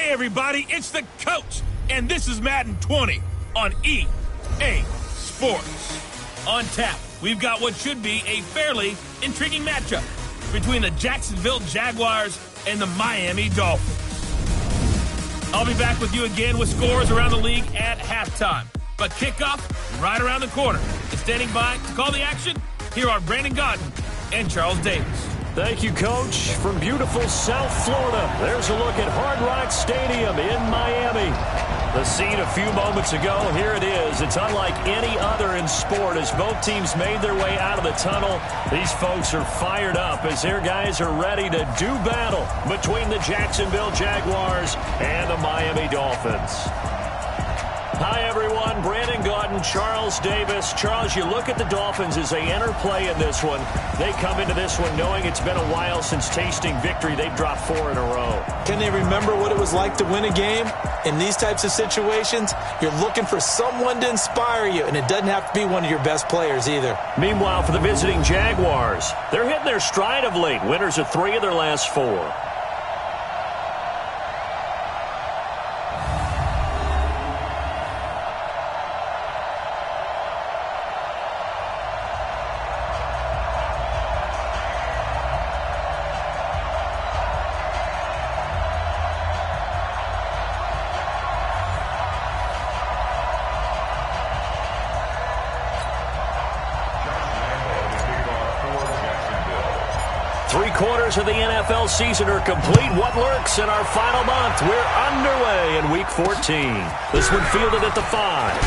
Hey everybody, it's the coach, and this is Madden 20 on EA Sports. On tap, we've got what should be a fairly intriguing matchup between the Jacksonville Jaguars and the Miami Dolphins. I'll be back with you again with scores around the league at halftime. But kickoff right around the corner. And standing by to call the action, here are Brandon Godden and Charles Davis. Thank you, Coach. From beautiful South Florida, there's a look at Hard Rock Stadium in Miami. The scene a few moments ago, here it is. It's unlike any other in sport as both teams made their way out of the tunnel. These folks are fired up as their guys are ready to do battle between the Jacksonville Jaguars and the Miami Dolphins. Hi, everyone. Brandon Godden, Charles Davis. Charles, you look at the Dolphins as they enter play in this one. They come into this one knowing it's been a while since tasting victory. They've dropped 4 in a row. Can they remember what it was like to win a game? In these types of situations, you're looking for someone to inspire you, and it doesn't have to be one of your best players either. Meanwhile, for the visiting Jaguars, they're hitting their stride of late. Winners of 3 of their last 4. Three-quarters of the NFL season are complete. What lurks in our final month? We're underway in Week 14. This one fielded at the 5.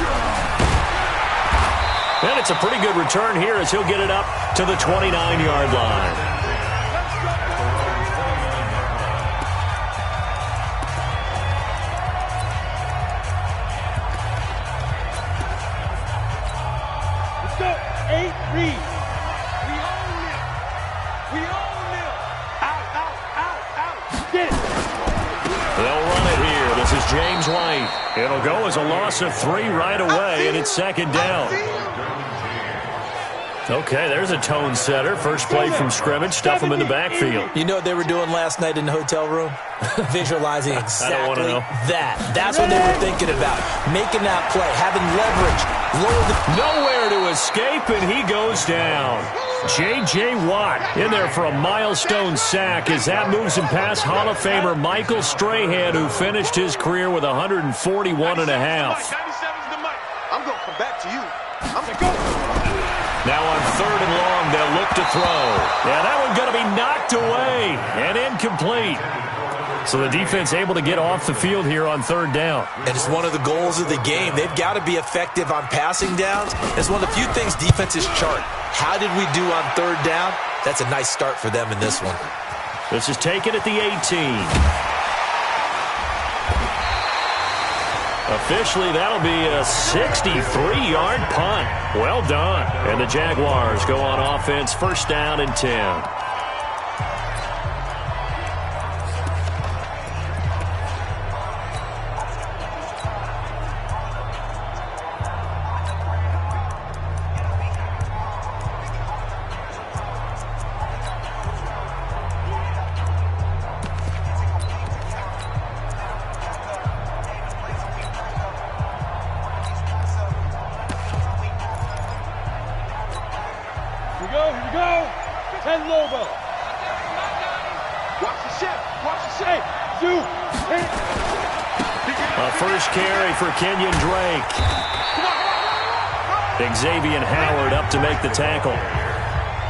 And it's a pretty good return here as he'll get it up to the 29-yard line. Let's go. 8 read. They'll run it here. This is James White. It'll go as a loss of 3 right away, and it's second down. Okay, there's a tone setter. First play from scrimmage. Stuff them in the backfield. You know what they were doing last night in the hotel room? Visualizing exactly that. That's what they were thinking about. Making that play, having leverage. Nowhere to escape, and he goes down. J.J. Watt in there for a milestone sack as that moves him past Hall of Famer Michael Strahan, who finished his career with 141 and a half. I'm going to come back to you. Now on 3rd and long, they'll look to throw. Yeah, that one's going to be knocked away and incomplete. So the defense able to get off the field here on 3rd down. And it's one of the goals of the game. They've got to be effective on passing downs. It's one of the few things defenses chart. How did we do on 3rd down? That's a nice start for them in this one. This is taken at the 18. Officially, that'll be a 63-yard punt. Well done. And the Jaguars go on offense, 1st down and 10. Here we go. 10 Lobo. Watch the ship. A first carry for Kenyon Drake. Xavier Howard up to make the tackle.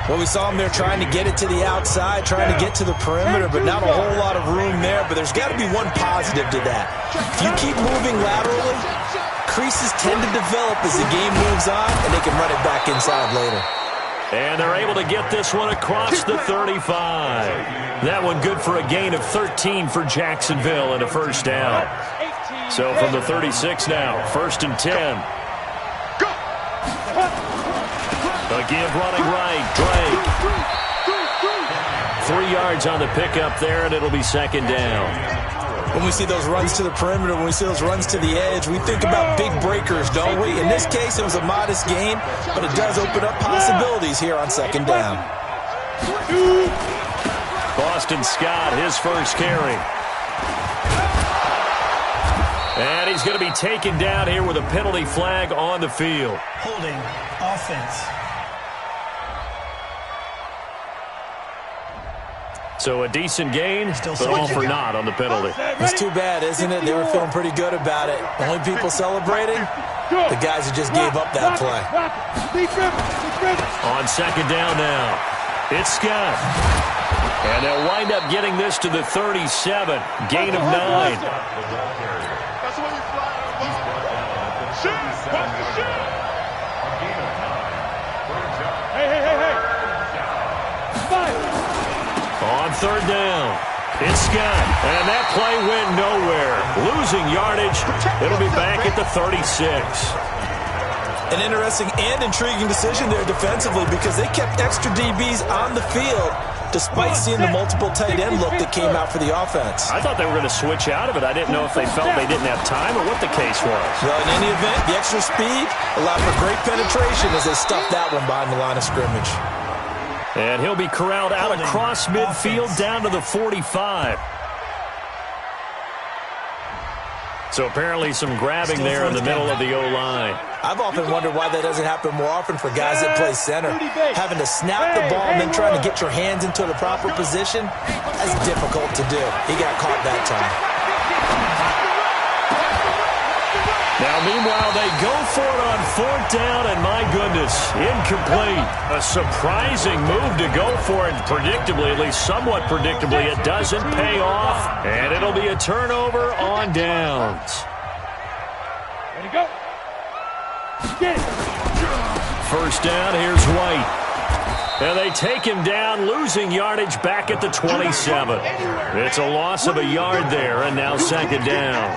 Well, we saw him there trying to get it to the outside, trying to get to the perimeter, but not a whole lot of room there. But there's got to be one positive to that. If you keep moving laterally, creases tend to develop as the game moves on, and they can run it back inside later. And they're able to get this one across the 35. That one good for a gain of 13 for Jacksonville and a 1st down. So from the 36 now, 1st and 10. Again, running right, Drake. 3 yards on the pickup there, and it'll be 2nd down. When we see those runs to the perimeter, when we see those runs to the edge, we think about big breakers, don't we? In this case, it was a modest gain, but it does open up possibilities here on 2nd down. Boston Scott, his first carry. And he's going to be taken down here with a penalty flag on the field. Holding offense. So a decent gain, but all for naught on the penalty. It's too bad, isn't it? They were feeling pretty good about it. The only people celebrating, the guys who just gave up that play. On second down now, it's Scott. And they'll wind up getting this to the 37. Gain of 9. That's when you fly out of the shoot! Watch the shoot! Hey! Five! On third down, it's Scott. And that play went nowhere. Losing yardage. It'll be back at the 36. An interesting and intriguing decision there defensively because they kept extra DBs on the field despite seeing the multiple tight end look that came out for the offense. I thought they were going to switch out of it. I didn't know if they felt they didn't have time or what the case was. Well, in any event, the extra speed allowed for great penetration as they stuffed that one behind the line of scrimmage. And he'll be corralled out across midfield down to the 45. So apparently some grabbing there in the middle of the O-line. I've often wondered why that doesn't happen more often for guys that play center. Having to snap the ball and then trying to get your hands into the proper position, that's difficult to do. He got caught that time. Now, meanwhile, they go for it on fourth down, and my goodness, incomplete. A surprising move to go for it, predictably, at least somewhat predictably. It doesn't pay off, and it'll be a turnover on downs. Ready to go. Get it. First down, here's White. And they take him down, losing yardage back at the 27. It's a loss of a yard there, and now second down.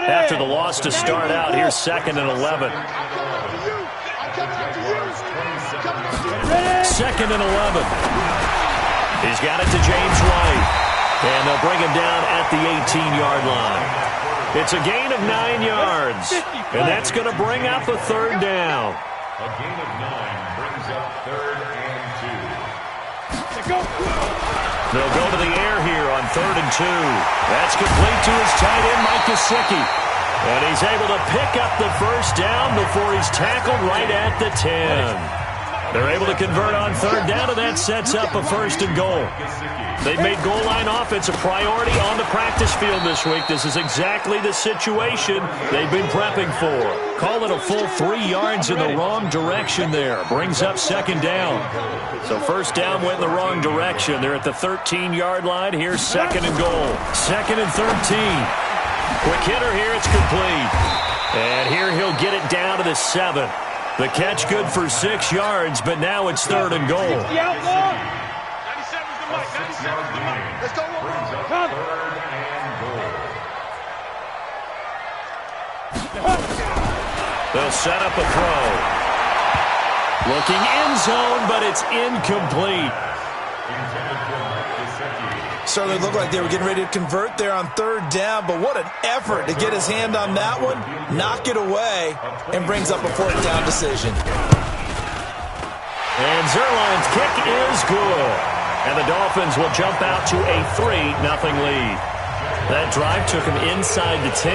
After the loss to start out, here's second and 11. Second and 11. He's got it to James White. And they'll bring him down at the 18-yard line. It's a gain of 9 yards. And that's going to bring up a third down. A gain of 9 brings up third and 2. They'll go to the air here on 3rd and 2. That's complete to his tight end, Mike Gesicki. And he's able to pick up the first down before he's tackled right at the 10. They're able to convert on third down, and that sets up a 1st and goal. They've made goal line offense a priority on the practice field this week. This is exactly the situation they've been prepping for. Call it a full 3 yards in the wrong direction there. Brings up second down. So first down went in the wrong direction. They're at the 13-yard line. Here's second and goal. 2nd and 13. Quick hitter here. It's complete. And here he'll get it down to the 7. The catch good for 6 yards, but now it's 3rd and goal. 97's the mic. 97's the mic. Let's go. Come. They'll set up a throw. Looking end zone, but it's incomplete. Certainly looked like they were getting ready to convert there on third down, but what an effort to get his hand on that one, knock it away, and brings up a 4th down decision. And Zerline's kick is good. And the Dolphins will jump out to a 3-0 lead. That drive took him inside the 10.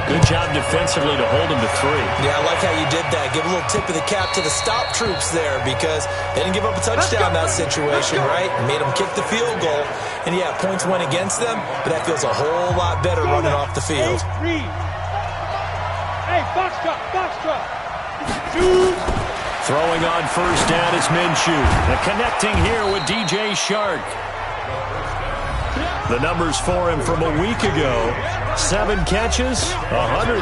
Good job defensively to hold him to 3. Yeah, I like how you did that. Give a little tip of the cap to the stop troops there because they didn't give up a touchdown in that situation, right? Made them kick the field goal. And, yeah, points went against them, but that feels a whole lot better running off the field. Hey, box drop. Throwing on first down is Minshew. And connecting here with DJ Shark. The numbers for him from a week ago. 7 catches, 106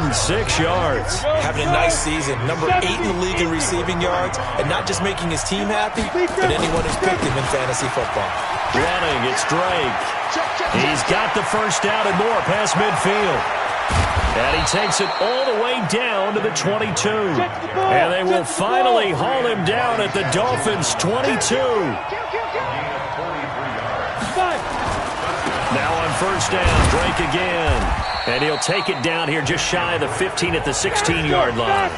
yards. Having a nice season. Number 8 in the league in receiving yards. And not just making his team happy, but anyone who's picked him in fantasy football. Running, it's Drake. He's got the first down and more past midfield. And he takes it all the way down to the 22. And they will finally haul him down at the Dolphins' 22. Now on first down, Drake again. And he'll take it down here just shy of the 15 at the 16-yard line.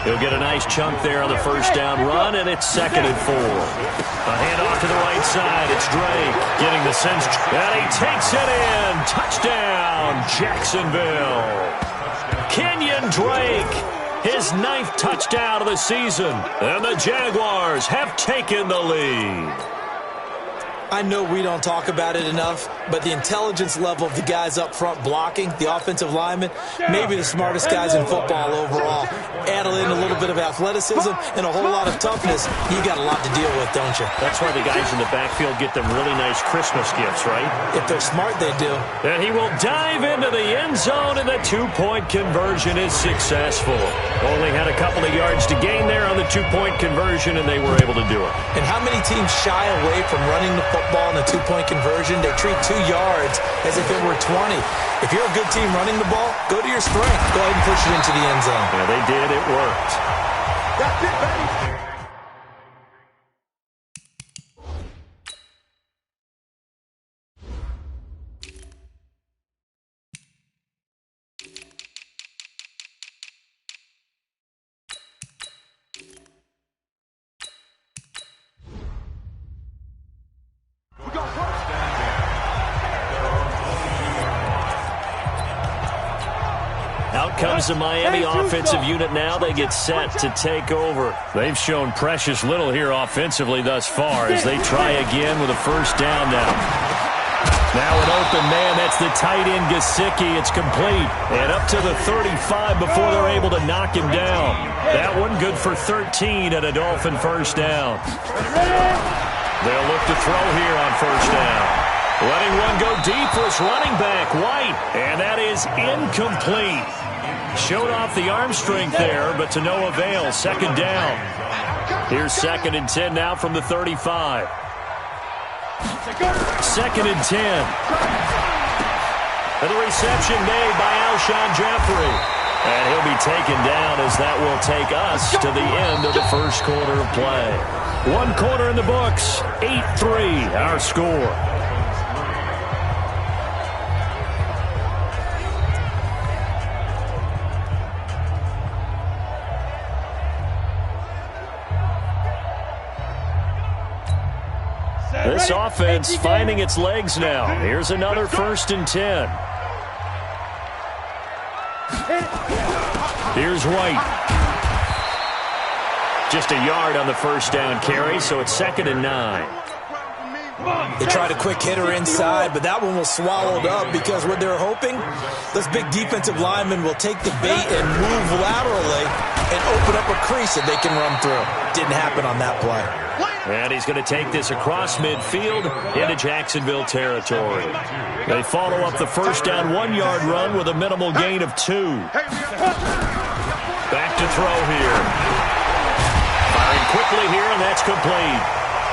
He'll get a nice chunk there on the first down run, and it's 2nd and 4. A handoff to the right side. It's Drake getting the cinch. And he takes it in. Touchdown, Jacksonville. Kenyon Drake, his 9th touchdown of the season. And the Jaguars have taken the lead. I know we don't talk about it enough, but the intelligence level of the guys up front blocking, the offensive linemen, maybe the smartest guys in football overall. Add in a little bit of athleticism and a whole lot of toughness, you got a lot to deal with, don't you? That's why the guys in the backfield get them really nice Christmas gifts, right? If they're smart, they do. And he will dive into the end zone, and the 2-point conversion is successful. Only had a couple of yards to gain there on the 2-point conversion, and they were able to do it. And how many teams shy away from running the football in the 2-point conversion? They treat 2 yards as if it were 20. If you're a good team running the ball, go to your strength. Go ahead and push it into the end zone. Yeah, they did. It worked. That's it, baby. Out comes the Miami offensive unit now. They get set to take over. They've shown precious little here offensively thus far as they try again with a first down now. Now an open man. That's the tight end, Gesicki. It's complete. And up to the 35 before they're able to knock him down. That one good for 13 and a Dolphin first down. They'll look to throw here on first down. Letting one go deep was running back White. And that is incomplete. Showed off the arm strength there, but to no avail. Second down. Here's 2nd and 10 now from the 35. 2nd and 10. And the reception made by Alshon Jeffrey. And he'll be taken down as that will take us to the end of the first quarter of play. 1 quarter in the books. 8-3 our score. This offense finding its legs now. Here's another 1st and 10. Here's White. Just a yard on the first down carry, so it's 2nd and 9. They tried a quick hitter inside, but that one was swallowed up because what they're hoping, those big defensive linemen will take the bait and move laterally and open up a crease that they can run through. Didn't happen on that play. And he's going to take this across midfield into Jacksonville territory. They follow up the first down 1-yard run with a minimal gain of 2. Back to throw here. Firing quickly here, and that's complete.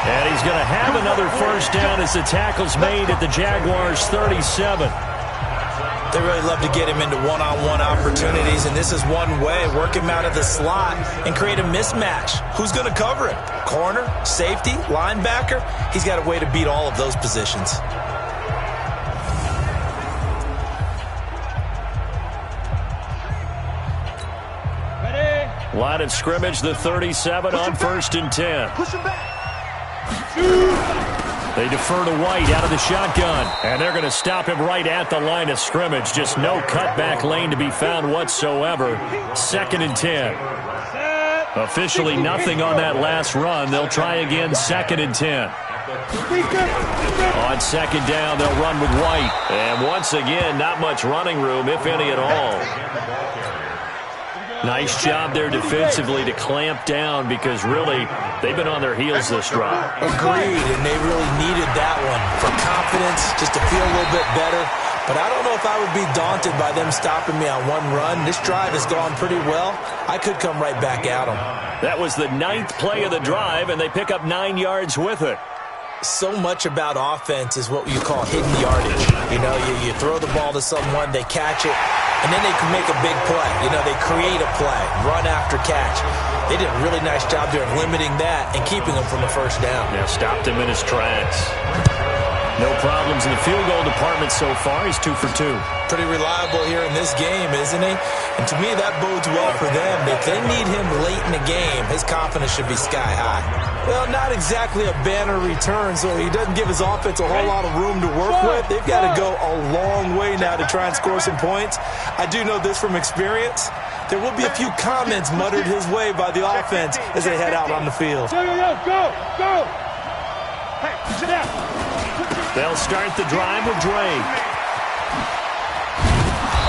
And he's going to have another first down as the tackle's made at the Jaguars' 37. They really love to get him into one-on-one opportunities, and this is one way. Work him out of the slot and create a mismatch. Who's going to cover him? Corner, safety, linebacker? He's got a way to beat all of those positions. Line of scrimmage, the 37 on 1st and 10. Push him back. They defer to White out of the shotgun, and they're going to stop him right at the line of scrimmage. Just no cutback lane to be found whatsoever. 2nd and 10. Officially nothing on that last run. They'll try again, 2nd and 10. On 2nd down, they'll run with White. And once again, not much running room, if any at all. Nice job there defensively to clamp down because really they've been on their heels this drive. Agreed, and they really needed that one for confidence, just to feel a little bit better. But I don't know if I would be daunted by them stopping me on one run. This drive has gone pretty well. I could come right back at them. That was the 9th play of the drive, and they pick up 9 yards with it. So much about offense is what you call hidden yardage. You know, you throw the ball to someone, they catch it, and then they can make a big play. You know, they create a play, run after catch. They did a really nice job there of limiting that and keeping him from a first down. Yeah, stopped him in his tracks. No problems in the field goal department so far. He's 2 for 2. Pretty reliable here in this game, isn't he? And to me, that bodes well for them. If they need him late in the game, his confidence should be sky high. Well, not exactly a banner return, so he doesn't give his offense a whole lot of room to work with. They've got to go a long way now to try and score some points. I do know this from experience. There will be a few comments muttered his way by the offense as they head out on the field. Go! Hey, sit down. They'll start the drive with Drake.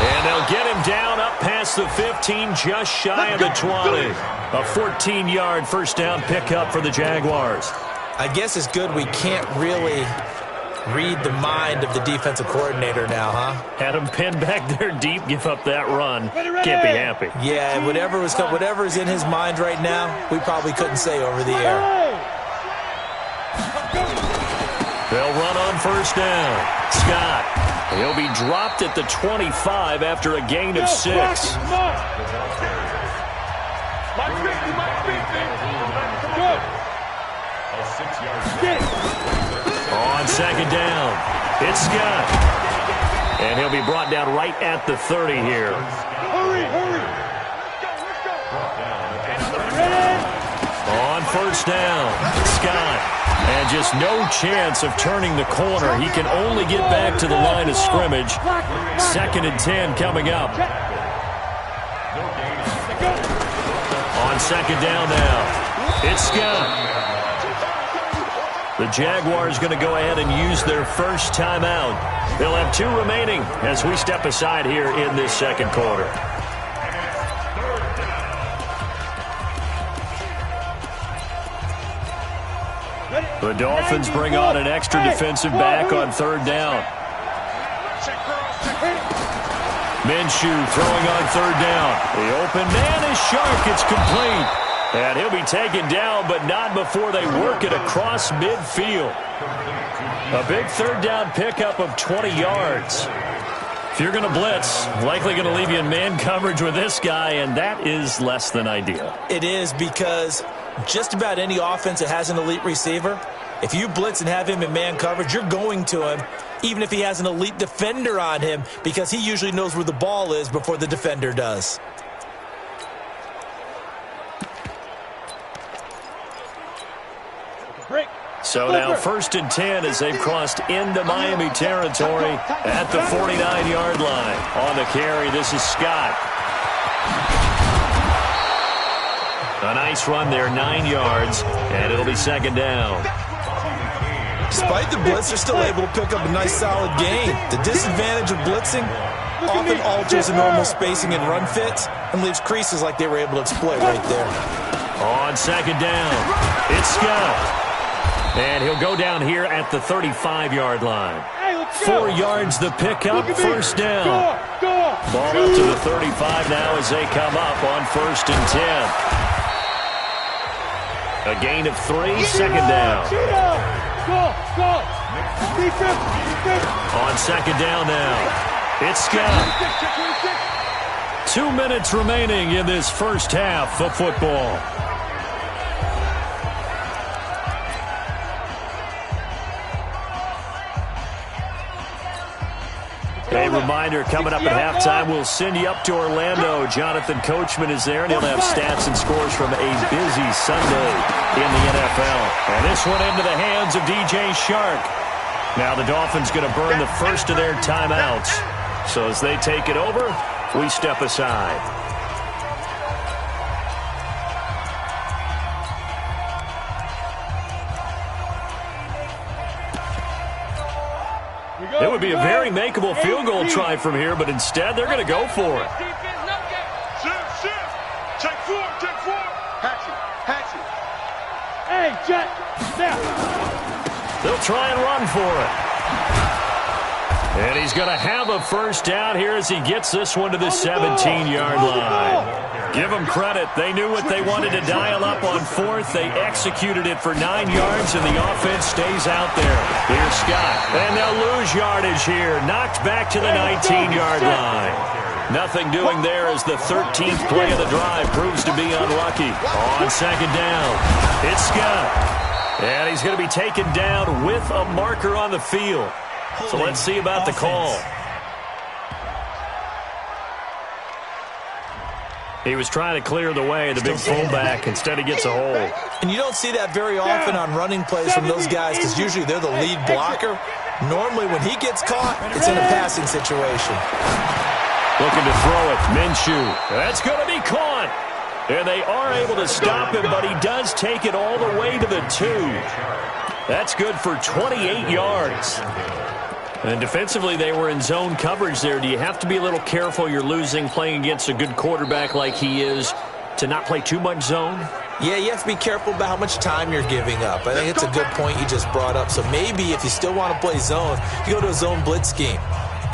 And they'll get him down up past the 15, just shy of the 20. A 14-yard first down pickup for the Jaguars. I guess it's good we can't really read the mind of the defensive coordinator now, huh? Had him pinned back there deep, give up that run. Can't be happy. Yeah, whatever's in his mind right now, we probably couldn't say over the air. They'll run on first down. Scott. He'll be dropped at the 25 after a gain of 6. On second down, it's Scott. And he'll be brought down right at the 30 here. Hurry! On first down, Scott. And just no chance of turning the corner. He can only get back to the line of scrimmage. 2nd and 10 coming up. On second down now, it's Scott. The Jaguars going to go ahead and use their first timeout. They'll have 2 remaining as we step aside here in this second quarter. The Dolphins bring on an extra defensive back on third down. Minshew throwing on third down. The open man is Shark. It's complete. And he'll be taken down, but not before they work it across midfield. A big third down pickup of 20 yards. If you're going to blitz, likely going to leave you in man coverage with this guy, and that is less than ideal. It is, because just about any offense that has an elite receiver, if you blitz and have him in man coverage, you're going to him, even if he has an elite defender on him, because he usually knows where the ball is before the defender does. So now 1st and 10 as they've crossed into Miami territory at the 49-yard line. On the carry, this is Scott. A nice run there, 9 yards, and it'll be second down. Despite the blitz, they're still able to pick up a nice solid gain. The disadvantage of blitzing often alters the normal spacing and run fits and leaves creases like they were able to exploit right there. On second down, it's Scott. And he'll go down here at the 35-yard line. 4 yards the pickup, first down. Ball up to the 35 now as they come up on 1st and 10. A gain of 3, second down. On second down now, it's Scott. 2 minutes remaining in this first half of football. A reminder, coming up at halftime, we'll send you up to Orlando. Jonathan Coachman is there, and he'll have stats and scores from a busy Sunday in the NFL. And this one into the hands of DJ Shark. Now the Dolphins going to burn the first of their timeouts. So as they take it over, we step aside. It would be a very makeable field goal try from here, but instead they're going to go for it. Shift. Take four. Hatch it. Hey, Jet, now. They'll try and run for it. And he's going to have a first down here as he gets this one to the 17-yard line. Give them credit. They knew what they wanted to dial up on 4th. They executed it for 9 yards, and the offense stays out there. Here's Scott. And they'll lose yardage here. Knocked back to the 19-yard line. Nothing doing there as the 13th play of the drive proves to be unlucky. On second down, it's Scott. And he's going to be taken down with a marker on the field. So let's see about the call. He was trying to clear the way, the big fullback. Instead, he gets a hold. And you don't see that very often on running plays from those guys because usually they're the lead blocker. Normally, when he gets caught, it's in a passing situation. Looking to throw it. Minshew. That's going to be caught. And they are able to stop him, but he does take it all the way to the 2. That's good for 28 yards. And defensively, they were in zone coverage there. Do you have to be a little careful? You're losing playing against a good quarterback like he is to not play too much zone? Yeah, you have to be careful about how much time you're giving up. I think it's a good point you just brought up. So maybe if you still want to play zone, you go to a zone blitz scheme.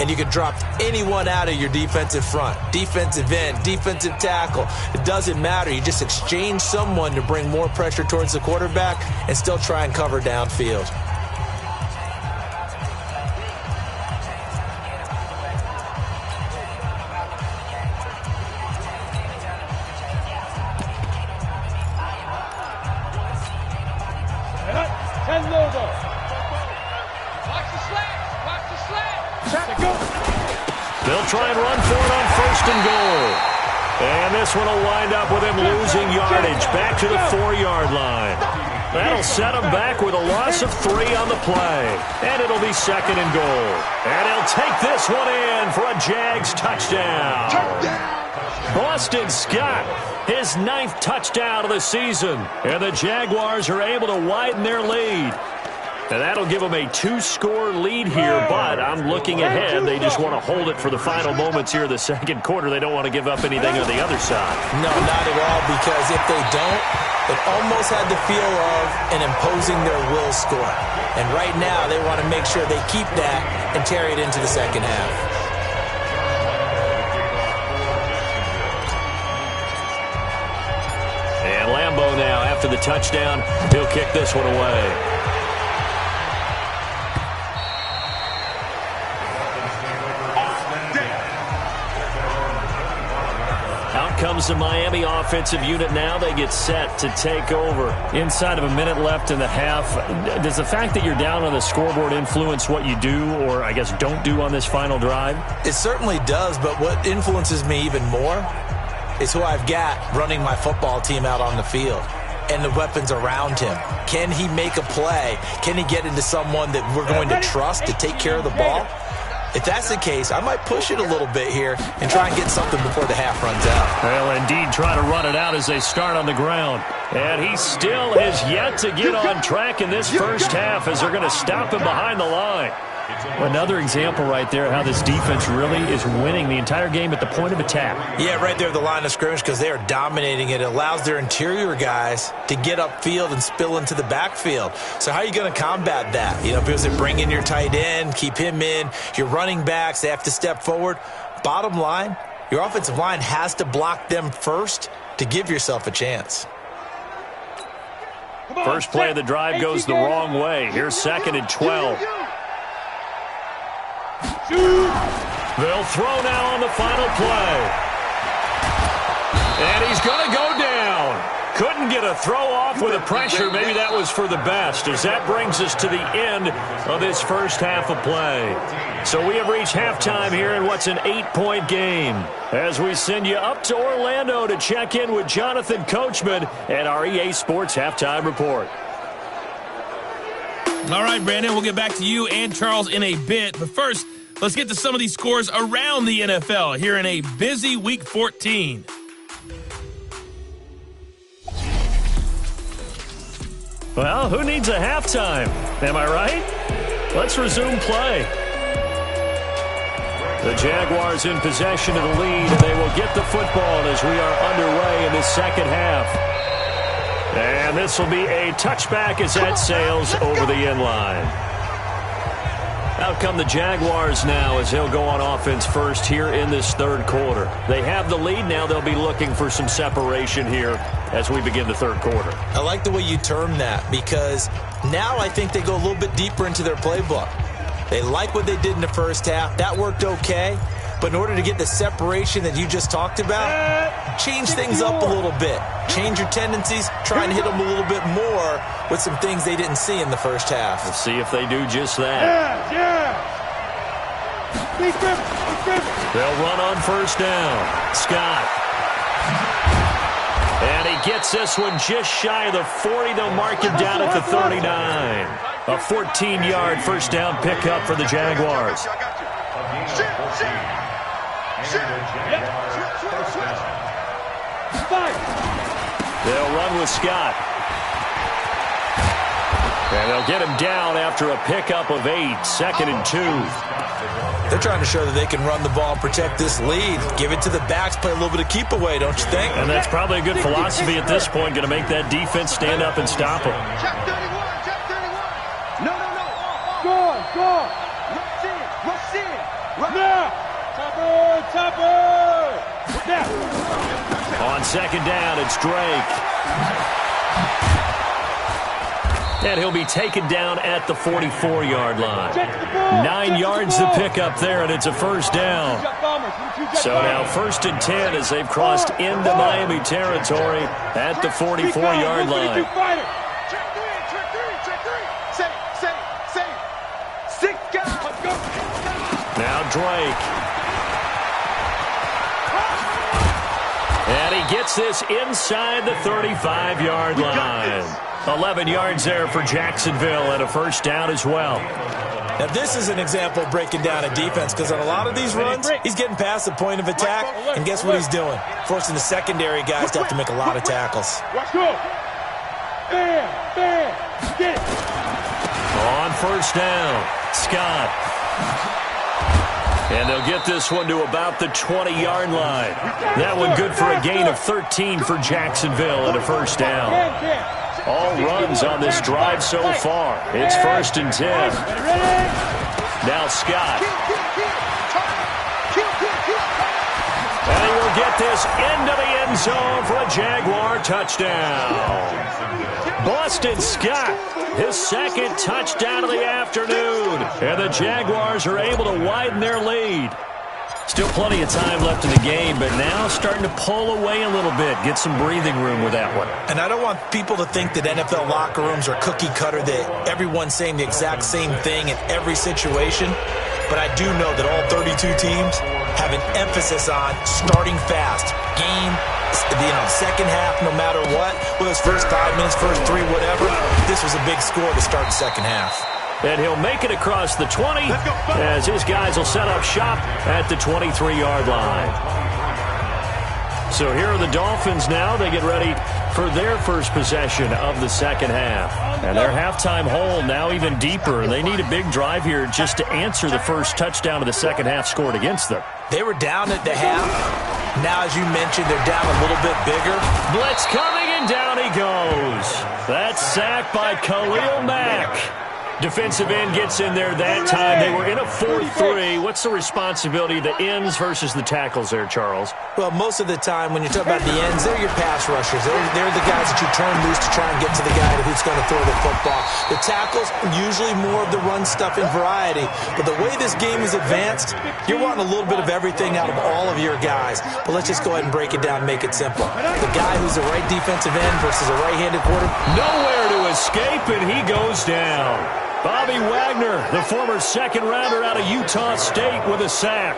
And you can drop anyone out of your defensive front, defensive end, defensive tackle. It doesn't matter. You just exchange someone to bring more pressure towards the quarterback and still try and cover downfield. They'll try and run for it on 1st and goal. And this one will wind up with him losing yardage back to the 4-yard line. That'll set him back with a loss of 3 on the play. And it'll be 2nd and goal. And he'll take this one in for a Jags touchdown. Boston Scott, his 9th touchdown of the season. And the Jaguars are able to widen their lead. And that'll give them a 2-score lead here, but I'm looking ahead. They just want to hold it for the final moments here of the 2nd quarter. They don't want to give up anything on the other side. No, not at all, because if they don't, it almost had the feel of an imposing their will score. And right now, they want to make sure they keep that and carry it into the 2nd half. And Lambeau now, after the touchdown, he'll kick this one away. Comes the Miami offensive unit now. They get set to take over. Inside of a minute left in the half. Does the fact that you're down on the scoreboard influence what you do, or I guess don't do on this final drive? It certainly does, but what influences me even more is who I've got running my football team out on the field and the weapons around him. Can he make a play? Can he get into someone that we're going to trust to take care of the ball? If that's the case, I might push it a little bit here and try and get something before the half runs out. Well, indeed, try to run it out as they start on the ground. And he still has yet to get on track in this first half as they're going to stop him behind the line. Another example right there how this defense really is winning the entire game at the point of attack. Yeah, right there at the line of scrimmage because they are dominating it. It allows their interior guys to get upfield and spill into the backfield. So how are you going to combat that? You know, because they bring in your tight end, keep him in, your running backs, they have to step forward. Bottom line, your offensive line has to block them first to give yourself a chance. First play of the drive goes the wrong way. Here's 2nd and 12. They'll throw now on the final play. And he's going to go down. Couldn't get a throw off with the pressure. Maybe that was for the best, as that brings us to the end of this first half of play. So we have reached halftime here in what's an 8-point game, as we send you up to Orlando to check in with Jonathan Coachman at our EA Sports Halftime Report. All right, Brandon, we'll get back to you and Charles in a bit. But first, let's get to some of these scores around the NFL here in a busy Week 14. Well, who needs a halftime? Am I right? Let's resume play. The Jaguars in possession of the lead, and they will get the football as we are underway in the second half. And this will be a touchback as that sails over the end line. Out come the Jaguars now as they'll go on offense first here in this third quarter. They have the lead now. They'll be looking for some separation here as we begin the third quarter. I like the way you term that because now I think they go a little bit deeper into their playbook. They like what they did in the first half. That worked okay. But in order to get the separation that you just talked about, change things up a little bit. Change your tendencies, try and hit them a little bit more with some things they didn't see in the first half. Let's see if they do just that. They'll run on first down. Scott. And he gets this one just shy of the 40. They'll mark him down at the 39. A 14-yard first down pickup for the Jaguars. They'll run with Scott. And they'll get him down after a pickup of 8, 2nd and 2. They're trying to show that they can run the ball and protect this lead. Give it to the backs, play a little bit of keep away, don't you think? And that's probably a good philosophy at this point, going to make that defense stand up and stop them. Check 31. No. Go. Rush in. Now. Topper. Now. On second down, it's Drake. And he'll be taken down at the 44-yard line. 9 yards to pick up there, and it's a first down. So now 1st and 10 as they've crossed into Miami territory at the 44-yard line. Now Drake. And he gets this inside the 35-yard line. 11 yards there for Jacksonville and a first down as well. Now, this is an example of breaking down a defense because on a lot of these runs, he's getting past the point of attack, and guess what he's doing? Forcing the secondary guys to have to make a lot of tackles. Get it. On first down, Scott. And they'll get this one to about the 20-yard line. That one good for a gain of 13 for Jacksonville and a first down. All runs on this drive so far. It's 1st and 10. Now Scott. And he will get this into the end zone for a Jaguar touchdown. Boston Scott, his 2nd touchdown of the afternoon. And the Jaguars are able to widen their lead. Still plenty of time left in the game, but now starting to pull away a little bit, get some breathing room with that one. And I don't want people to think that NFL locker rooms are cookie cutter, that everyone's saying the exact same thing in every situation. But I do know that all 32 teams have an emphasis on starting fast. Game, second half, no matter what. Whether it's first 5 minutes, first 3, whatever. This was a big score to start the second half. And he'll make it across the 20 as his guys will set up shop at the 23-yard line. So here are the Dolphins now. They get ready for their first possession of the second half. And their halftime hole now even deeper. They need a big drive here just to answer the first touchdown of the second half scored against them. They were down at the half. Now, as you mentioned, they're down a little bit bigger. Blitz coming, and down he goes. That's sacked by Khalil Mack. Defensive end gets in there that time. They were in a 4-3. What's the responsibility of the ends versus the tackles there, Charles? Well, most of the time when you talk about the ends, they're your pass rushers. They're the guys that you turn loose to try and get to the guy who's going to throw the football. The tackles, usually more of the run-stuffing variety. But the way this game is advanced, you're wanting a little bit of everything out of all of your guys. But let's just go ahead and break it down and make it simple. The guy who's the right defensive end versus a right-handed quarterback. Nowhere to escape, and he goes down. Bobby Wagner, the former second-rounder out of Utah State with a sack.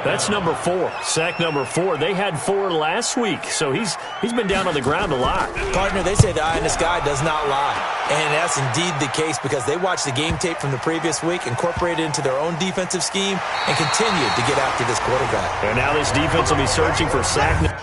That's number 4, sack number 4. They had 4 last week, so he's been down on the ground a lot. Partner, they say the eye in the sky does not lie. And that's indeed the case because they watched the game tape from the previous week, incorporated it into their own defensive scheme, and continued to get after this quarterback. And now this defense will be searching for sack.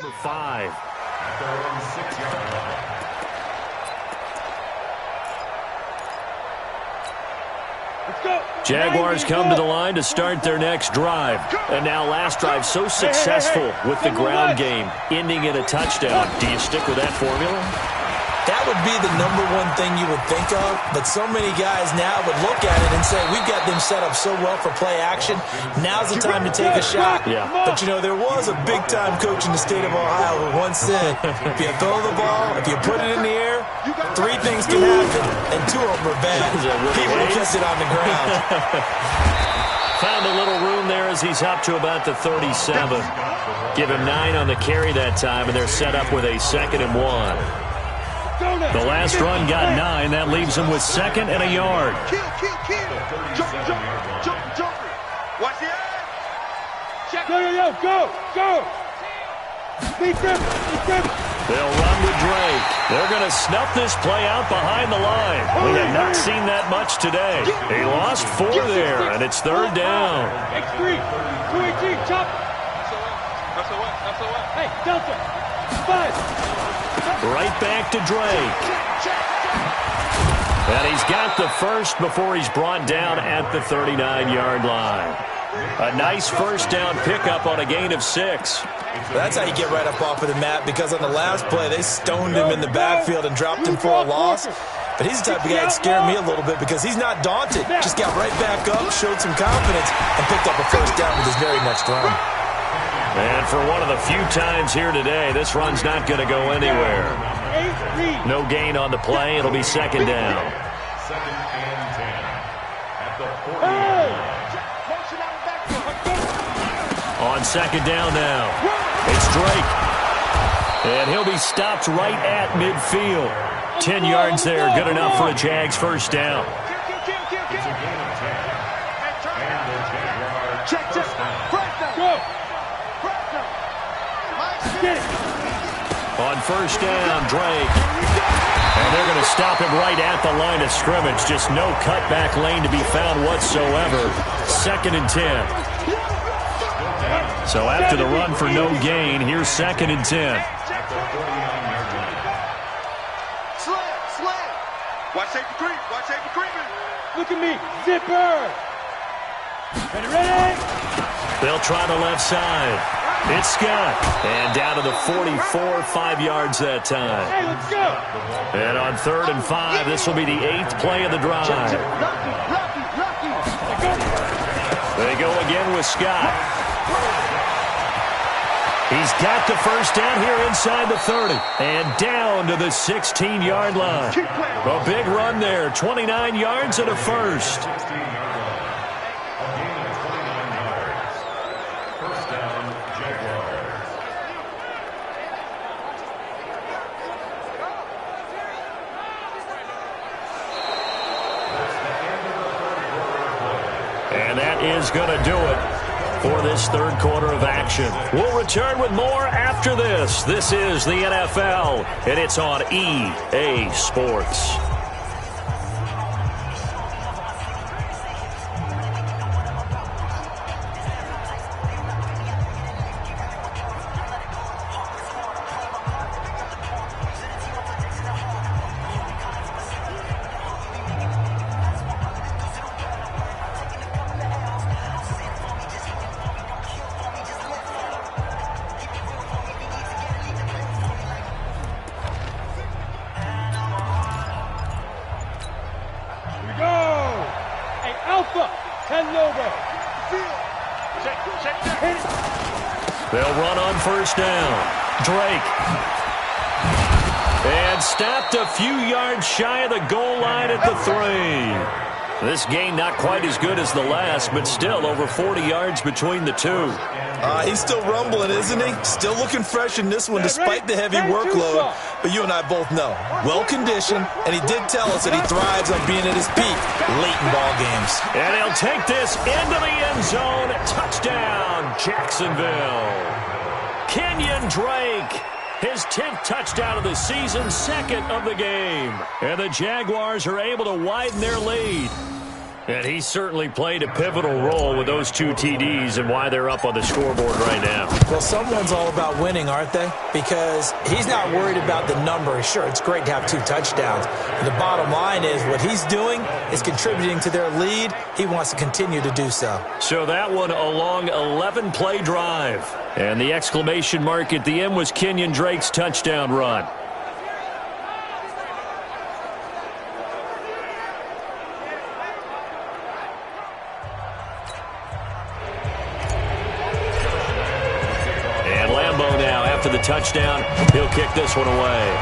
Number 5. At their own 6-yard line. Jaguars come to the line to start their next drive. And now last drive so successful with the ground game, ending in a touchdown. Do you stick with that formula? That would be the number one thing you would think of, but so many guys now would look at it and say, we've got them set up so well for play action, now's the time to take a shot. Yeah. But, you know, there was a big-time coach in the state of Ohio who once said, if you throw the ball, if you put it in the air, 3 things can happen, and 2 of them are bad. People will kiss it on the ground. Found a little room there as he's up to about the 37. Give him 9 on the carry that time, and they're set up with a 2nd and 1. The last run got 9. That leaves him with 2nd and a yard. Kill. Jump. Watch the eye. Check. Go. Beat them. They'll run with Drake. They're going to snuff this play out behind the line. We have not seen that much today. He lost 4 there, and it's 3rd down. X3. 218. Chop. That's the way. Hey, Delta. 5. Right back to Drake. And he's got the first before he's brought down at the 39-yard line. A nice first down pickup on a gain of 6. That's how you get right up off of the mat, because on the last play, they stoned him in the backfield and dropped him for a loss. But he's the type of guy that scared me a little bit because he's not daunted. Just got right back up, showed some confidence, and picked up a first down with his very next run. And for one of the few times here today, this run's not going to go anywhere. No gain on the play. It'll be 2nd down. 2nd and 10. At the 40-yard line. On 2nd down now, it's Drake. And he'll be stopped right at midfield. 10 yards there, good enough for a Jags first down. It's a gain of 10. And the Jaguars first down. On first down, Drake. And they're going to stop him right at the line of scrimmage. Just no cutback lane to be found whatsoever. 2nd and 10. So after the run for no gain, here's 2nd and 10. At the 49-yard line. Slam. Watch safety creeping. Look at me. Zipper. Ready? They'll try the left side. It's Scott. And down to the 44, 5 yards that time. Hey, let's go. And on 3rd and 5, this will be the 8th play of the drive. Rocky. They go again with Scott. He's got the first down here inside the 30. And down to the 16-yard line. A big run there. 29 yards and a first. 16-yard line. A gain of 29 yards. First down, Jaguars. And that is going to do it for this 3rd quarter of action. We'll return with more after this. This is the NFL, and it's on EA Sports. They'll run on first down. Drake. And stopped a few yards shy of the goal line at the 3. This gain not quite as good as the last, but still over 40 yards between the two. He's still rumbling, isn't he? Still looking fresh in this one despite the heavy workload. But you and I both know, well-conditioned, and he did tell us that he thrives on being at his peak late in ball games. And he'll take this into the end zone. Touchdown, Jacksonville. Kenyon Drake, his 10th touchdown of the season, 2nd of the game. And the Jaguars are able to widen their lead. And he certainly played a pivotal role with those 2 TDs and why they're up on the scoreboard right now. Well, someone's all about winning, aren't they? Because he's not worried about the number. Sure, it's great to have 2 touchdowns. But the bottom line is what he's doing is contributing to their lead. He wants to continue to do so. So that one a long 11-play drive. And the exclamation mark at the end was Kenyon Drake's touchdown run. To the touchdown, he'll kick this one away.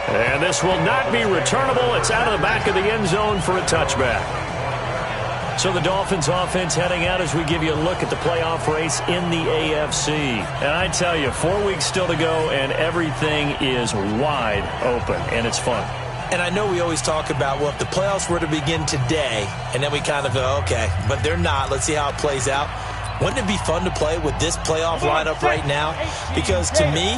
And this will not be returnable. It's out of the back of the end zone for a touchback. So the Dolphins offense heading out as we give you a look at the playoff race in the AFC. And I tell you, 4 weeks still to go, and everything is wide open, and it's fun. And I know we always talk about, well, if the playoffs were to begin today, and then we kind of go, okay, but they're not. Let's see how it plays out. Wouldn't it be fun to play with this playoff lineup right now? Because to me,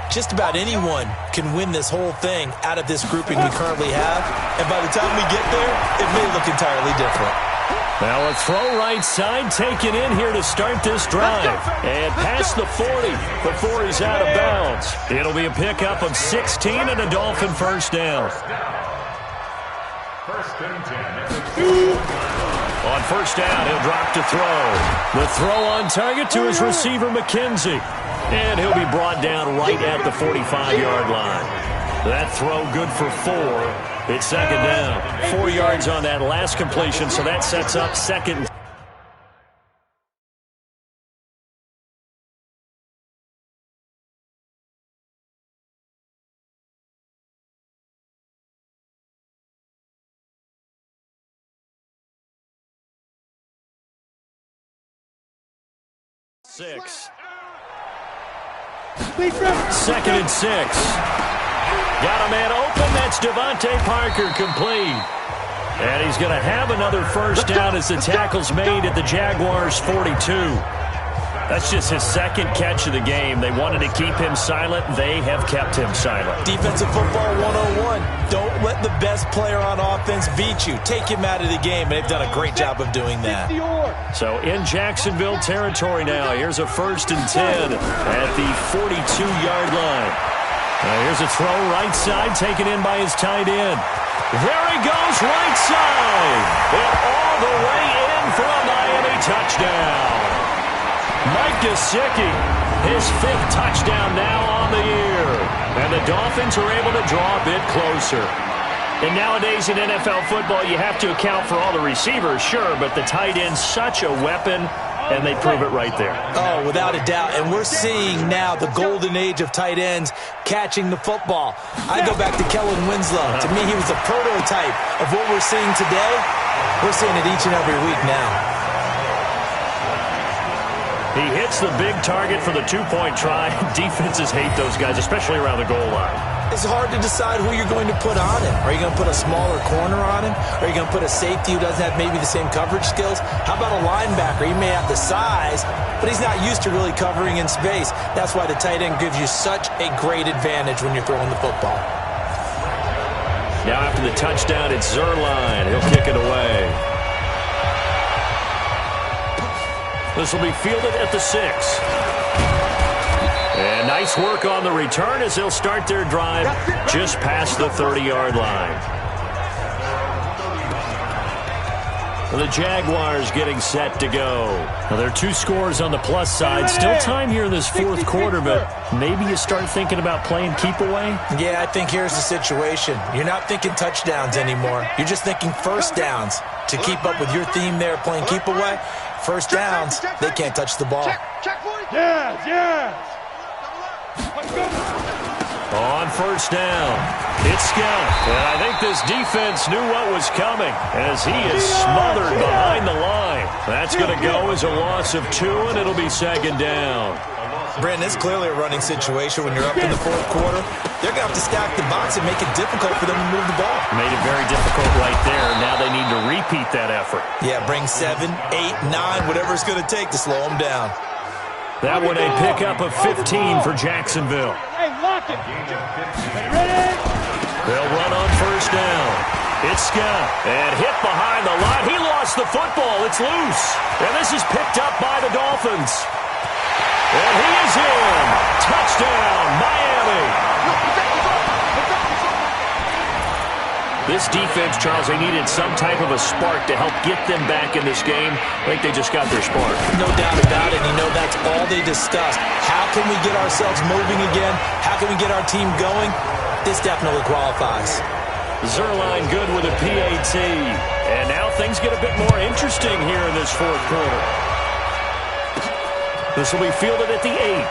just about anyone can win this whole thing out of this grouping we currently have. And by the time we get there, it may look entirely different. Now a throw right side taken in here to start this drive. And past the 40 before he's out of bounds. It'll be a pickup of 16 and a Dolphin first down. First and 10. On first down, he'll drop to throw. The throw on target to his receiver, McKenzie. And he'll be brought down right at the 45-yard line. That throw good for 4. It's second down. 4 yards on that last completion, so that sets up second. Six. Second and 6. Got a man open. That's Devontae Parker complete. And he's going to have another first down as the tackle's made at the Jaguars' 42. That's just his second catch of the game. They wanted to keep him silent. They have kept him silent. Defensive football 101. Don't let the best player on offense beat you. Take him out of the game, and they've done a great job of doing that. So in Jacksonville territory now. Here's a first and 10 at the 42-yard line. Here's a throw right side taken in by his tight end. There he goes right side. And all the way in for a Miami touchdown. Mike Gesicki, his 5th touchdown now on the year. And the Dolphins are able to draw a bit closer. And nowadays in NFL football, you have to account for all the receivers, sure, but the tight end's such a weapon, and they prove it right there. Oh, without a doubt. And we're seeing now the golden age of tight ends catching the football. I go back to Kellen Winslow. To me, he was a prototype of what we're seeing today. We're seeing it each and every week now. He hits the big target for the 2-point try. Defenses hate those guys, especially around the goal line. It's hard to decide who you're going to put on him. Are you going to put a smaller corner on him? Are you going to put a safety who doesn't have maybe the same coverage skills? How about a linebacker? He may have the size, but he's not used to really covering in space. That's why the tight end gives you such a great advantage when you're throwing the football. Now after the touchdown, it's Zuerlein. He'll kick it away. This will be fielded at the 6. And nice work on the return as they'll start their drive just past the 30-yard line. The Jaguars getting set to go. Now, there are 2 scores on the plus side. Still time here in this 4th quarter, but maybe you start thinking about playing keep away? Yeah, I think here's the situation. You're not thinking touchdowns anymore. You're just thinking first downs. To keep up with your theme there, playing keep away, first downs, they can't touch the ball. Yes. On first down, it's Scout. And I think this defense knew what was coming as he is smothered behind the line. That's going to go as a loss of 2, and it'll be second down. Brandon, it's clearly a running situation when you're up in the 4th quarter. They're going to have to stack the box and make it difficult for them to move the ball. Made it very difficult right there. Now they need to repeat that effort. Yeah, bring 7, 8, 9, whatever it's going to take to slow them down. That one a pickup of 15 for Jacksonville. Hey, lock it. Ready? They'll run on first down. It's Scott. And hit behind the line. He lost the football. It's loose. And this is picked up by the Dolphins. And he is in. Touchdown, Miami. This defense, Charles, they needed some type of a spark to help get them back in this game. I think they just got their spark. No doubt about it. That's all they discussed. How can we get ourselves moving again? How can we get our team going? This definitely qualifies. Zerline good with a PAT. And now things get a bit more interesting here in this fourth quarter. This will be fielded at the 8.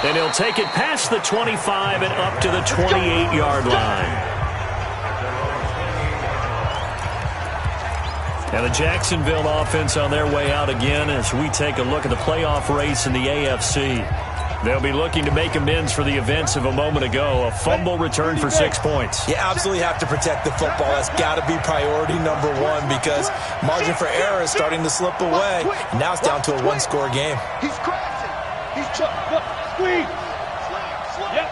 And he'll take it past the 25 and up to the 28-yard line. And the Jacksonville offense on their way out again as we take a look at the playoff race in the AFC. They'll be looking to make amends for the events of a moment ago. A fumble return for 6 points. You absolutely have to protect the football. That's got to be priority number one because margin for error is starting to slip away. And now it's down to a one-score game. He's crashing. He's look. Squeeze. Yep.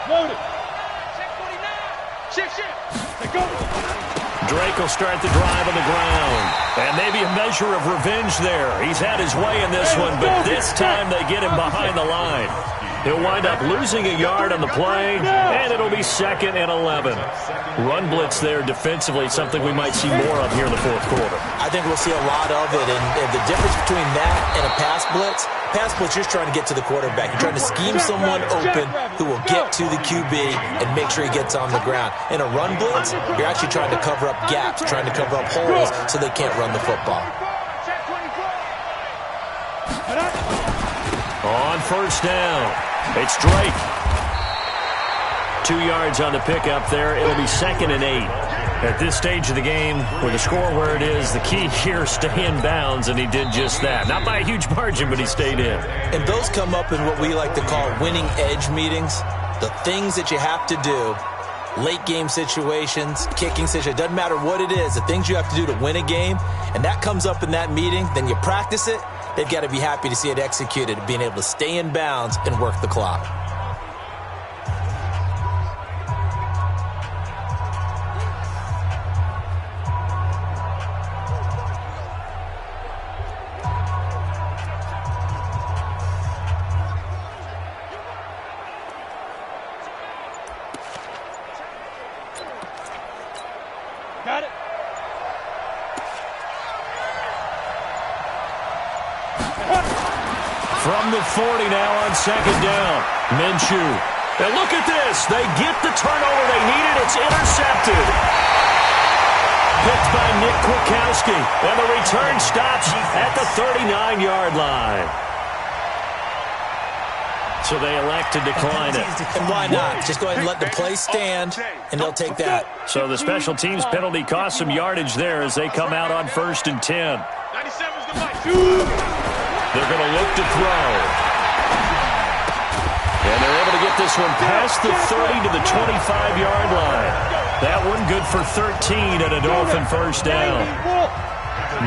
Load it. Check 49. Shift. Go. Drake will start the drive on the ground. And maybe a measure of revenge there. He's had his way in this one, but this time they get him behind the line. He'll wind up losing a yard on the play, and it'll be 2nd and 11. Run blitz there defensively, something we might see more of here in the fourth quarter. I think we'll see a lot of it, and the difference between that and a pass blitz, you're trying to get to the quarterback. You're trying to scheme someone open who will get to the QB and make sure he gets on the ground. In a run blitz, you're actually trying to cover up gaps, trying to cover up holes so they can't run the football. On first down, it's Drake. 2 yards on the pickup there. It'll be 2nd and 8. At this stage of the game, with the score where it is, the key here is stay in bounds, and he did just that. Not by a huge margin, but he stayed in. And those come up in what we like to call winning edge meetings. The things that you have to do, late game situations, kicking situations, doesn't matter what it is, the things you have to do to win a game, and that comes up in that meeting, then you practice it. They've got to be happy to see it executed, being able to stay in bounds and work the clock. Got it. From the 40 now on 2nd down. Minshew. And look at this. They get the turnover they needed. It's intercepted. Picked by Nick Kwiatkowski. And the return stops at the 39-yard line. So they elect to decline it. And why not? Just go ahead and let the play stand, and they'll take that. So the special teams penalty cost some yardage there as they come out on 1st and 10. 97's the mic. They're going to look to throw. And they're able to get this one past the 30 to the 25-yard line. That one good for 13 and a Dolphin first down.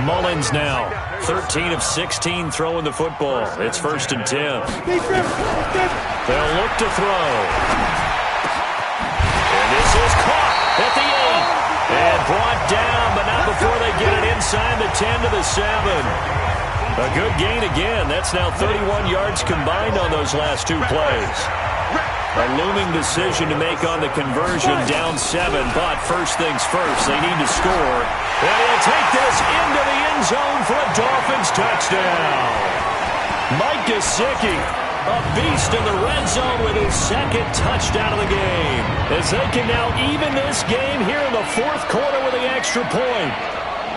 Mullins now, 13 of 16 throwing the football. It's 1st and 10. They'll look to throw. And this is caught at the 8. And brought down, but not before they get it inside the 10 to the 7. A good gain again. That's now 31 yards combined on those last 2 plays. A looming decision to make on the conversion, down 7, but first things first, they need to score. And he'll take this into the end zone for a Dolphins touchdown. Mike Gesicki, a beast in the red zone with his 2nd touchdown of the game. As they can now even this game here in the fourth quarter with the extra point.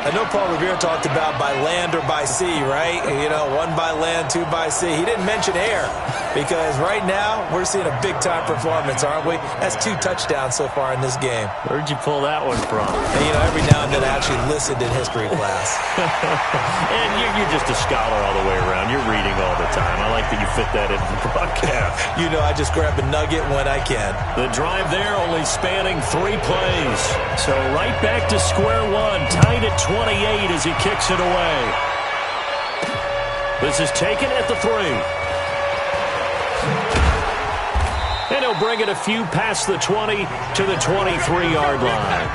I know Paul Revere talked about by land or by sea, right? 1 by land, 2 by sea. He didn't mention air because right now we're seeing a big-time performance, aren't we? That's 2 touchdowns so far in this game. Where'd you pull that one from? And, every now and then I actually listened in history class. And you're just a scholar all the way around. You're reading all the time. I like that you fit that into the broadcast. I just grab a nugget when I can. The drive there only spanning 3 plays. So right back to square one, tied at 28 as he kicks it away. This is taken at the 3. And he'll bring it a few past the 20 to the 23-yard line.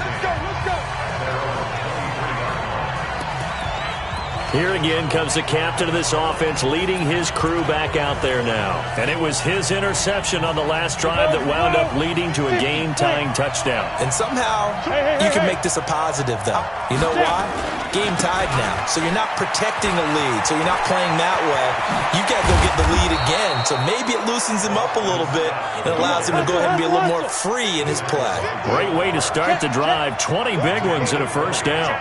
Here again comes the captain of this offense leading his crew back out there now. And it was his interception on the last drive that wound up leading to a game-tying touchdown. And somehow you can make this a positive, though. You know why? Game tied now. So you're not protecting a lead. So you're not playing that way. You got to go get the lead again. So maybe it loosens him up a little bit and allows him to go ahead and be a little more free in his play. Great way to start the drive. 20 big ones and a first down.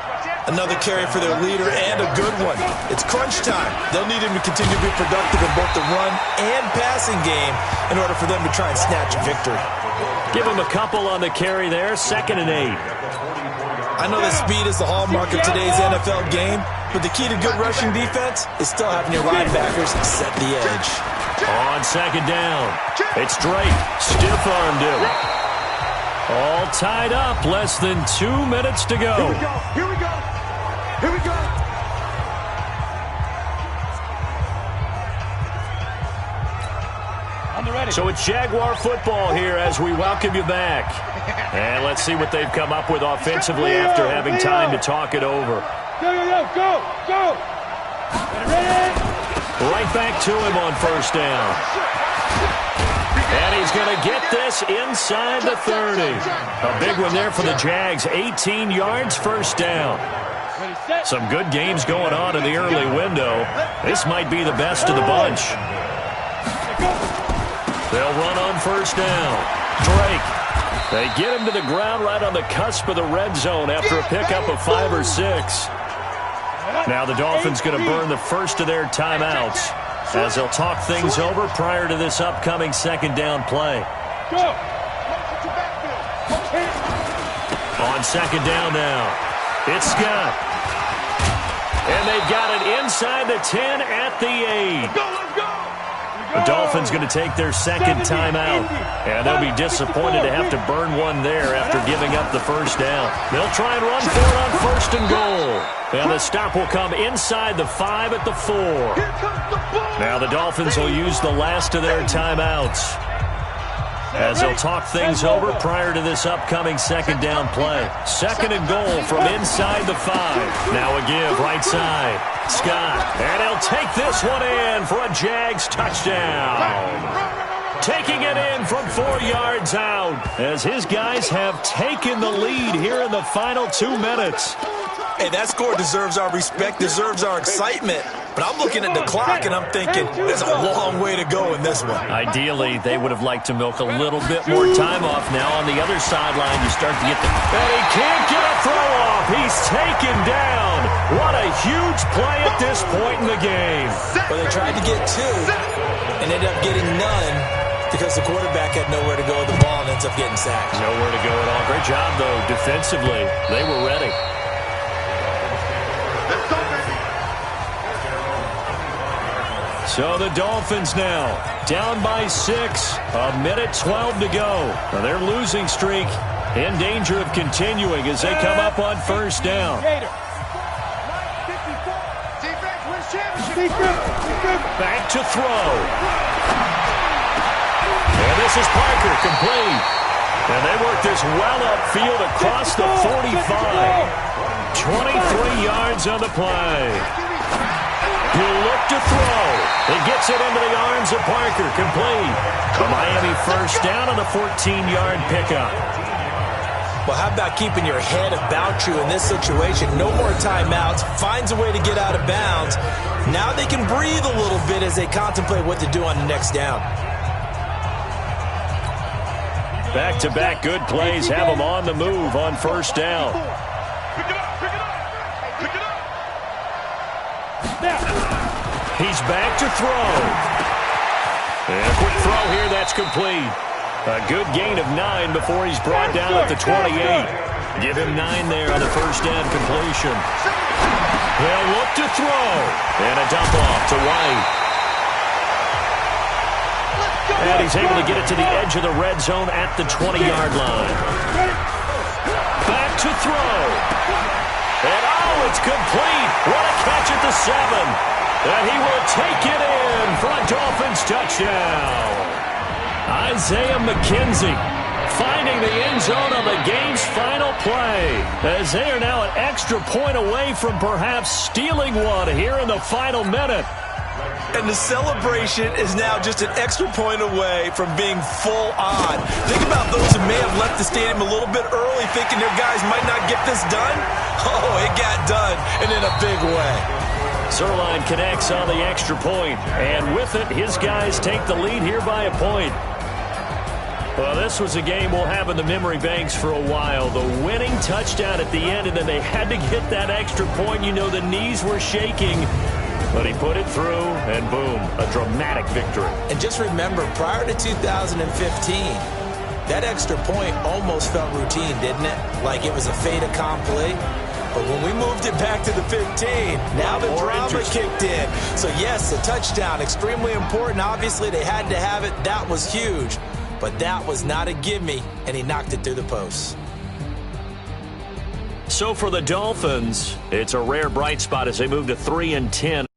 Another carry for their leader and a good one. It's crunch time. They'll need him to continue to be productive in both the run and passing game in order for them to try and snatch a victory. Give him a couple on the carry there. 2nd and 8. I know that speed is the hallmark of today's NFL game, but the key to good rushing defense is still having your linebackers set the edge. On 2nd down, it's Drake. Stiff-armed him. All tied up. Less than 2 minutes to go. Here we go. Here we go. Here we go. So it's Jaguar football here as we welcome you back. And let's see what they've come up with offensively after having time to talk it over. Go. Right back to him on 1st down. And he's going to get this inside the 30. A big one there for the Jags. 18 yards, 1st down. Some good games going on in the early window. This might be the best of the bunch. They'll run on 1st down. Drake. They get him to the ground right on the cusp of the red zone after a pickup of 5 or 6. Now the Dolphins going to burn the first of their timeouts as they'll talk things over prior to this upcoming 2nd down play. On 2nd down now, it's Scott. And they've got it inside the 10 at the 8. The Dolphins going to take their 2nd timeout, and they'll be disappointed to have to burn one there after giving up the 1st down. They'll try and run for it on 1st and goal. And the stop will come inside the 5 at the 4. Now the Dolphins will use the last of their timeouts as they'll talk things over prior to this upcoming 2nd down play. 2nd and goal from inside the 5. Now a give right side. Scott, and he'll take this one in for a Jags touchdown. Taking it in from 4 yards out as his guys have taken the lead here in the final 2 minutes. Hey, that score deserves our respect, deserves our excitement. But I'm looking at the clock and I'm thinking there's a long way to go in this one. Ideally, they would have liked to milk a little bit more time off. Now on the other sideline, you start to get the... And he can't get a throw off. He's taken down. What a huge play at this point in the game. Well, they tried to get 2 and ended up getting none because the quarterback had nowhere to go with the ball and ends up getting sacked. Nowhere to go at all. Great job, though, defensively. They were ready. So the Dolphins now down by 6, a minute 12 to go. Now their losing streak in danger of continuing as they come up on 1st down. Back to throw. And this is Parker, complete. And they work this well upfield across the 45. 23 yards on the play. He'll look to throw. He gets it into the arms of Parker. Complete. A Miami 1st down on the 14-yard pickup. Well, how about keeping your head about you in this situation? No more timeouts. Finds a way to get out of bounds. Now they can breathe a little bit as they contemplate what to do on the next down. Back-to-back good plays have them on the move on 1st down. He's back to throw. And a quick throw here, that's complete. A good gain of 9 before he's brought down at the 28. Give him 9 there on the 1st down completion. They'll look to throw. And a dump off to White. And he's able to get it to the edge of the red zone at the 20-yard line. Back to throw. And oh, it's complete. What a catch at the 7. And he will take it in for a Dolphins touchdown. Isaiah McKenzie finding the end zone on the game's final play, as they are now an extra point away from perhaps stealing one here in the final minute. And the celebration is now just an extra point away from being full on. Think about those who may have left the stadium a little bit early thinking their guys might not get this done. Oh, it got done, and in a big way. Zerline connects on the extra point, and with it, his guys take the lead here by a point. Well, this was a game we'll have in the memory banks for a while. The winning touchdown at the end, and then they had to get that extra point. You know, the knees were shaking, but he put it through, and boom, a dramatic victory. And just remember, prior to 2015, that extra point almost felt routine, didn't it? Like it was a fait accompli. But when we moved it back to the 15, now the drama kicked in. So, yes, a touchdown, extremely important. Obviously, they had to have it. That was huge. But that was not a gimme, and he knocked it through the post. So for the Dolphins, it's a rare bright spot as they move to 3-10.